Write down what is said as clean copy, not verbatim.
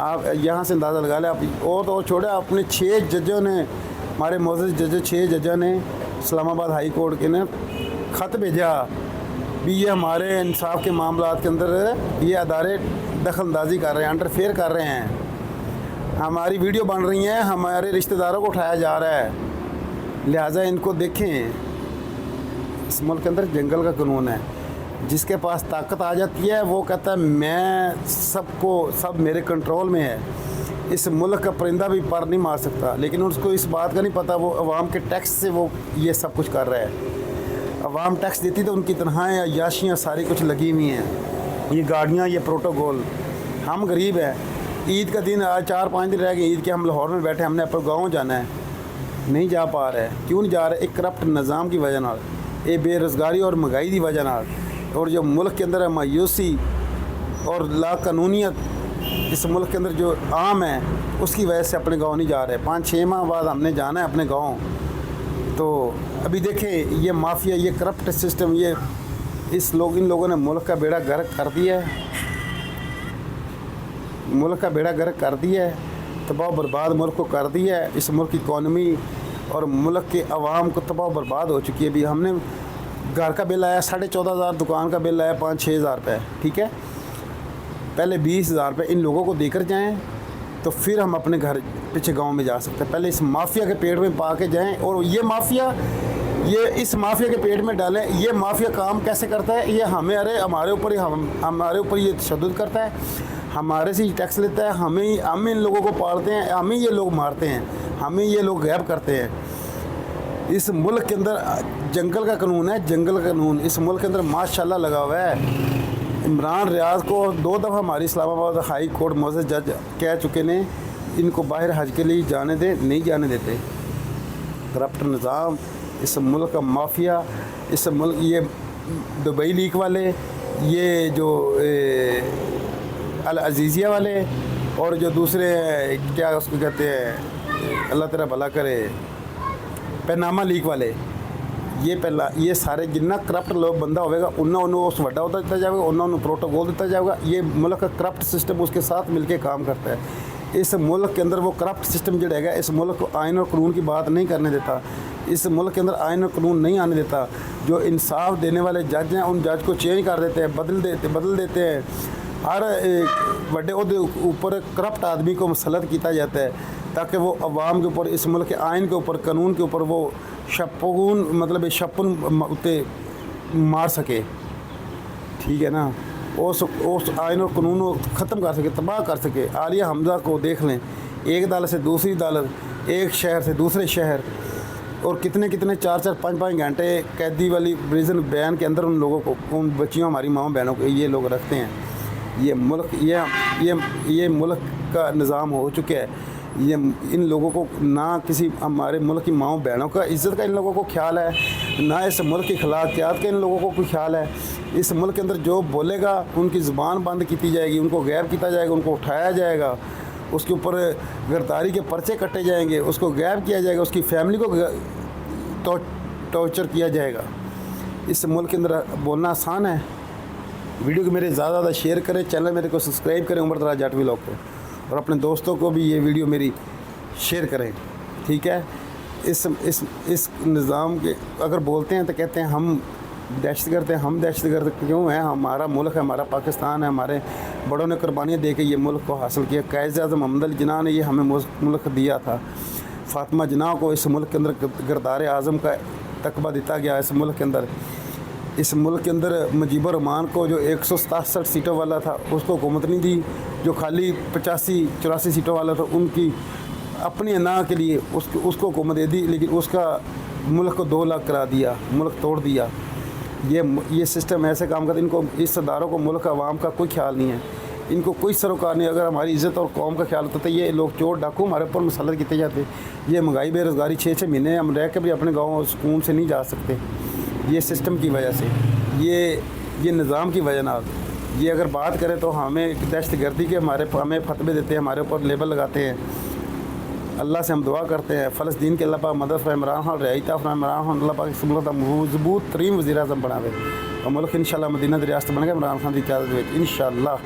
آپ یہاں سے اندازہ لگا لیں. آپ اور تو چھوڑے, اپنے 6 ججوں نے, ہمارے معزز ججوں 6 ججوں نے اسلام آباد ہائی کورٹ کے نے خط بھیجا بھی یہ ہمارے انصاف کے معاملات کے اندر یہ ادارے دخل اندازی کر رہے ہیں, انٹرفیئر کر رہے ہیں, ہماری ویڈیو بن رہی ہیں, ہمارے رشتہ داروں کو اٹھایا جا رہا ہے, لہٰذا ان کو دیکھیں. اس ملک کے اندر جنگل کا قانون ہے, جس کے پاس طاقت آ جاتی ہے وہ کہتا ہے میں سب میرے کنٹرول میں ہے, اس ملک کا پرندہ بھی پر نہیں مار سکتا. لیکن اس کو اس بات کا نہیں پتہ وہ عوام کے ٹیکس سے وہ یہ سب کچھ کر رہا ہے. عوام ٹیکس دیتی تو ان کی تنخواہیں عیاشیاں ساری کچھ لگی ہوئی ہیں, یہ گاڑیاں, یہ پروٹوکول. ہم غریب ہیں, عید کا دن آج 4-5 دن رہ گئے عید کے, ہم لاہور میں بیٹھے, ہم نے اپنے گاؤں جانا ہے, نہیں جا پا رہے. کیوں نہیں جا رہے؟ ایک کرپٹ نظام کی وجہ نال, یہ بے روزگاری اور مہنگائی کی وجہ نال, اور جو ملک کے اندر ہے مایوسی اور لا قانونیت اس ملک کے اندر جو عام ہے, اس کی وجہ سے اپنے گاؤں نہیں جا رہے. 5-6 ماہ بعد ہم نے جانا ہے اپنے گاؤں. تو ابھی دیکھیں یہ مافیا, یہ کرپٹ سسٹم, یہ ان لوگوں نے ملک کا بیڑا غرق کر دیا ہے, ملک کا بیڑا غرق کر دیا ہے, تباہ و برباد ملک کو کر دیا ہے. اس ملک کی اکانومی اور ملک کے عوام کو تباہ و برباد ہو چکی ہے. ابھی ہم نے گھر کا بل آیا 14,500, دکان کا بل آیا 5-6 ہزار روپے, ٹھیک ہے, پہلے 20,000 روپے ان لوگوں کو دے کر جائیں تو پھر ہم اپنے گھر پیچھے گاؤں میں جا سکتے ہیں. پہلے اس مافیا کے پیٹ میں پا کے جائیں, اور یہ مافیا اس مافیا کے پیٹ میں ڈالیں. یہ مافیا کام کیسے کرتا ہے؟ یہ ہمارے اوپر یہ تشدد کرتا ہے, ہمارے سے ٹیکس لیتا ہے, ہم ان لوگوں کو پالتے ہیں, ہمیں یہ لوگ مارتے ہیں, ہمیں یہ لوگ غائب کرتے ہیں. اس ملک کے اندر جنگل کا قانون ہے, جنگل کا قانون اس ملک کے اندر ماشاءاللہ لگا ہوا ہے. عمران ریاض کو 2 دفعہ ہماری اسلام آباد ہائی کورٹ معزز جج کہہ چکے نے ان کو باہر حج کے لیے جانے دیں, نہیں جانے دیتے. کرپٹ نظام, اس ملک کا مافیا, اس ملک, یہ دبئی لیک والے, یہ جو العزیزیہ والے, اور جو دوسرے کیا اس کو کہتے ہیں, اللہ تیرا بھلا کرے, پیناما لیک والے, یہ سارے جنہ کرپٹ لوگ بندہ ہوئے گا انہوں اس وڈا ہوتا دیتا جائے گا, انہوں پروٹوکول دیتا جائے گا. یہ ملک کا کرپٹ سسٹم اس کے ساتھ مل کے کام کرتا ہے. اس ملک کے اندر وہ کرپٹ سسٹم جو رہے گا, اس ملک کو آئین اور قانون کی بات نہیں کرنے دیتا, اس ملک کے اندر آئین اور قانون نہیں آنے دیتا. جو انصاف دینے والے جج ہیں ان جج کو چینج کر دیتے ہیں, بدل دیتے ہیں. ہر بڑے عہدے اوپر کرپٹ آدمی کو مسلط کیا جاتا ہے تاکہ وہ عوام کے اوپر, اس ملک کے آئین کے اوپر, قانون کے اوپر وہ شپن مار سکے, ٹھیک ہے نا, اس آئین اور قانون کو ختم کر سکے, تباہ کر سکے. عالیہ حمزہ کو دیکھ لیں, ایک عدالت سے دوسری عدالت, ایک شہر سے دوسرے شہر, اور کتنے 4-5 گھنٹے قیدی والی پریزن بیان کے اندر ان لوگوں کو, ان بچیوں, ہماری ماؤں بہنوں کو یہ لوگ رکھتے ہیں. یہ ملک کا نظام ہو چکا ہے. یہ ان لوگوں کو نہ کسی ہمارے ملک کی ماؤں بہنوں کا عزت کا ان لوگوں کو خیال ہے, نہ اس ملک کی اخلاقیات کا ان لوگوں کو کوئی خیال ہے. اس ملک کے اندر جو بولے گا ان کی زبان بند کی جائے گی, ان کو غائب کیا جائے گا, ان کو اٹھایا جائے گا, اس کے اوپر غداری کے پرچے کٹے جائیں گے, اس کو غائب کیا جائے گا, اس کی فیملی کو ٹارچر کیا جائے گا. اس ملک کے اندر بولنا آسان ہے. ویڈیو کو میرے زیادہ شیئر کریں, چینل میرے کو سبسکرائب کریں عمر دراز جٹ ولاگ کو, اور اپنے دوستوں کو بھی یہ ویڈیو میری شیئر کریں, ٹھیک ہے. اس نظام کے اگر بولتے ہیں تو کہتے ہیں ہم دہشت گرد ہیں. ہم دہشت گرد کیوں ہیں؟ ہمارا ملک ہے, ہمارا پاکستان ہے, ہمارے بڑوں نے قربانیاں دے کے یہ ملک کو حاصل کیا. قائد اعظم محمد علی جناح نے یہ ہمیں ملک دیا تھا. فاطمہ جناح کو اس ملک کے اندر گردار اعظم کا تقبہ دیتا گیا. اس ملک کے اندر مجیب الرحمان کو جو 167 سیٹوں والا تھا اس کو حکومت نہیں دی. جو خالی 85-84 سیٹوں والا تھا ان کی اپنی انا کے لیے اس کو حکومت دے دی, لیکن اس کا ملک کو 2 لاکھ کرا دیا, ملک توڑ دیا. یہ سسٹم ایسے کام کرتا ہے. ان کو, اس اداروں کو ملک عوام کا کوئی خیال نہیں ہے, ان کو کوئی سروکار نہیں. اگر ہماری عزت اور قوم کا خیال ہوتا تو یہ لوگ چور ڈاکو ہمارے اوپر مسلط کیے جاتے. یہ مہنگائی, بے روزگاری, 6 مہینے ہم رہ کے بھی اپنے گاؤں سکون سے نہیں جا سکتے. یہ سسٹم کی وجہ سے, یہ نظام کی وجہ نال. یہ اگر بات کریں تو ہمیں دہشت گردی کے ہمیں فتوے دیتے ہیں, ہمارے اوپر لیبل لگاتے ہیں. اللہ سے ہم دعا کرتے ہیں فلسطین کے اللہ پاک مدد فرمائے, عمران خان رعایت فرمائے, عمران خان اللہ پاک ملک مضبوط ترین وزیر اعظم بناوے, اور ملک انشاءاللہ مدینہ ریاست بنے گا عمران خان کی قیادت میں انشاءاللہ.